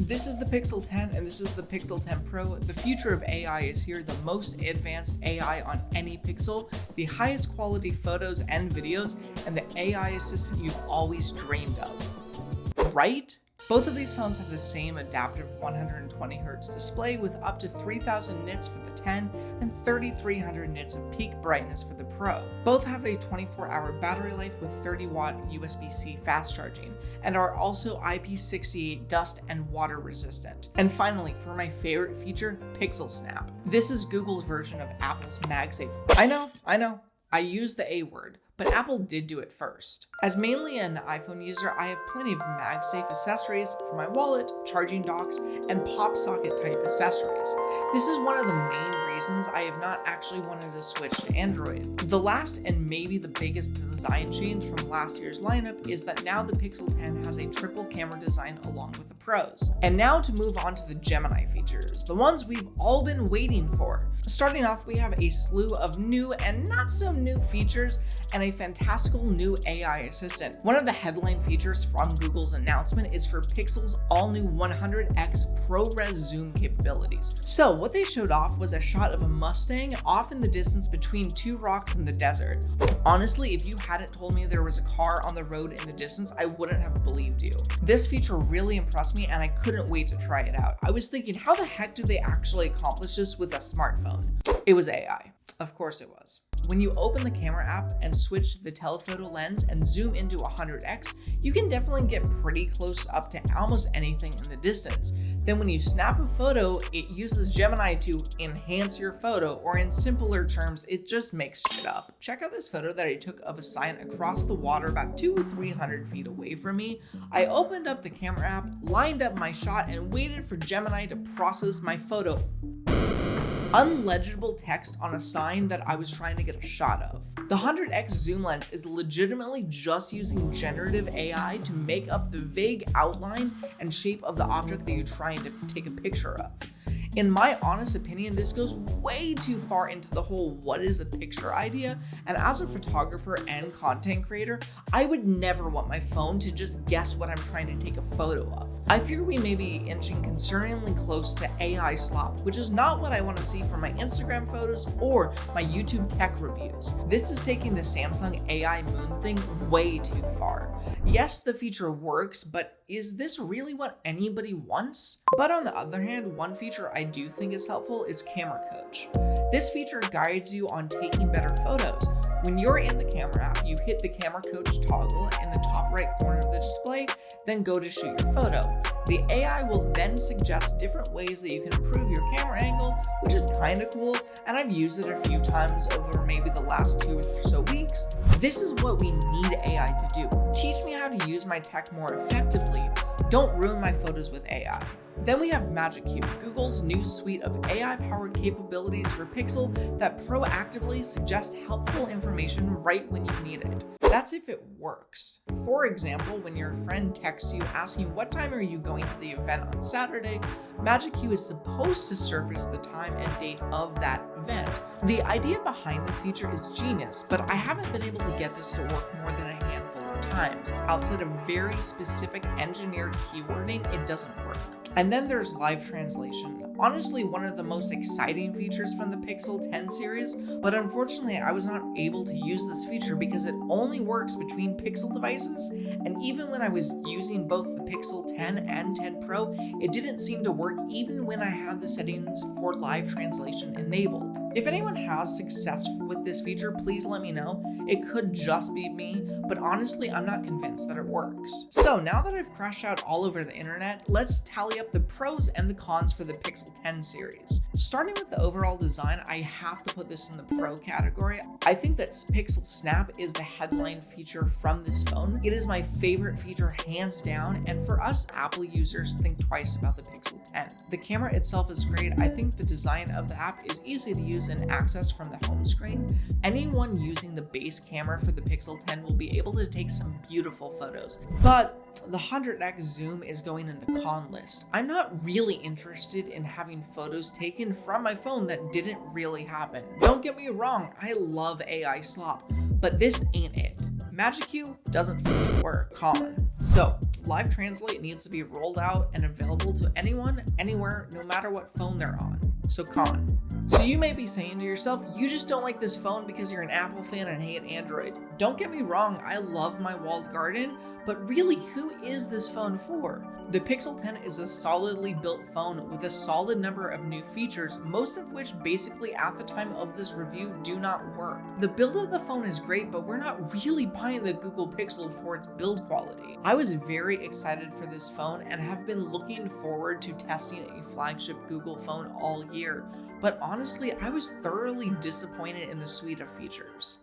This is the Pixel 10 and this is the Pixel 10 Pro. The future of AI is here, the most advanced AI on any Pixel, the highest quality photos and videos, and the AI assistant you've always dreamed of. Right? Both of these phones have the same adaptive 120Hz display with up to 3000 nits for the 10 and 3300 nits of peak brightness for the Pro. Both have a 24-hour battery life with 30-watt USB-C fast charging and are also IP68 dust and water resistant. And finally, for my favorite feature, Pixel Snap. This is Google's version of Apple's MagSafe. I know, I use the A word, but Apple did do it first. As mainly an iPhone user, I have plenty of MagSafe accessories for my wallet, charging docks, and pop socket type accessories. This is one of the main reasons I have not actually wanted to switch to Android. The last and maybe the biggest design change from last year's lineup is that now the Pixel 10 has a triple camera design along with the Pros. And now to move on to the Gemini features, the ones we've all been waiting for. Starting off, we have a slew of new and not so new features and a fantastical new AI assistant. One of the headline features from Google's announcement is for Pixel's all-new 100x ProRes zoom capabilities. So what they showed off was a shot of a Mustang off in the distance between two rocks in the desert. Honestly, if you hadn't told me there was a car on the road in the distance, I wouldn't have believed you. This feature really impressed me and I couldn't wait to try it out. I was thinking, how the heck do they actually accomplish this with a smartphone? It was AI. Of course it was. When you open the camera app and switch the telephoto lens and zoom into 100x, you can definitely get pretty close up to almost anything in the distance. Then when you snap a photo, it uses Gemini to enhance your photo, or in simpler terms, it just makes shit up. Check out this photo that I took of a sign across the water about 200 or 300 feet away from me. I opened up the camera app, lined up my shot, and waited for Gemini to process my photo. Unlegible text on a sign that I was trying to get a shot of. The 100x zoom lens is legitimately just using generative AI to make up the vague outline and shape of the object that you're trying to take a picture of. In my honest opinion, this goes way too far into the whole what is the picture idea, and as a photographer and content creator, I would never want my phone to just guess what I'm trying to take a photo of. I fear we may be inching concerningly close to AI slop, which is not what I want to see for my Instagram photos or my YouTube tech reviews. This is taking the Samsung AI Moon thing way too far. Yes, the feature works, but is this really what anybody wants? But on the other hand, one feature I do think is helpful is Camera Coach. This feature guides you on taking better photos. When you're in the camera app, you hit the Camera Coach toggle in the top right corner of the display, then go to shoot your photo. The AI will then suggest different ways that you can improve your camera angle, which is kind of cool, and I've used it a few times over maybe the last 2 or so weeks. This is what we need AI to do. Teach me how to use my tech more effectively. Don't ruin my photos with AI. Then we have Magic Cube, Google's new suite of AI-powered capabilities for Pixel that proactively suggest helpful information right when you need it. That's if it works. For example, when your friend texts you asking what time are you going to the event on Saturday, Magic Cube is supposed to surface the time and date of that event. The idea behind this feature is genius, but I haven't been able to get this to work more than a handful of times. Outside of very specific engineered keywording, it doesn't work. And then there's live translation. Honestly, one of the most exciting features from the Pixel 10 series, but unfortunately I was not able to use this feature because it only works between Pixel devices, and even when I was using both the Pixel 10 and 10 Pro, it didn't seem to work even when I had the settings for live translation enabled. If anyone has success with this feature, please let me know. It could just be me, but honestly, I'm not convinced that it works. So now that I've crashed out all over the internet, let's tally up the pros and the cons for the Pixel 10 series. Starting with the overall design, I have to put this in the Pro category. I think that Pixel Snap is the headline feature from this phone. It is my favorite feature hands down, and for us Apple users, think twice about the Pixel 10. The camera itself is great. I think the design of the app is easy to use and access from the home screen. Anyone using the base camera for the Pixel 10 will be able to take some beautiful photos. But the 100x zoom is going in the con list. I'm not really interested in having photos taken from my phone that didn't really happen. Don't get me wrong, I love AI slop, but this ain't it. Magic Q doesn't fully work. Con. So, Live Translate needs to be rolled out and available to anyone, anywhere, no matter what phone they're on. So con. So you may be saying to yourself, you just don't like this phone because you're an Apple fan and hate Android. Don't get me wrong, I love my walled garden, but really, who is this phone for? The Pixel 10 is a solidly built phone with a solid number of new features, most of which basically at the time of this review do not work. The build of the phone is great, but we're not really buying the Google Pixel for its build quality. I was very excited for this phone and have been looking forward to testing a flagship Google phone all year, but honestly, I was thoroughly disappointed in the suite of features.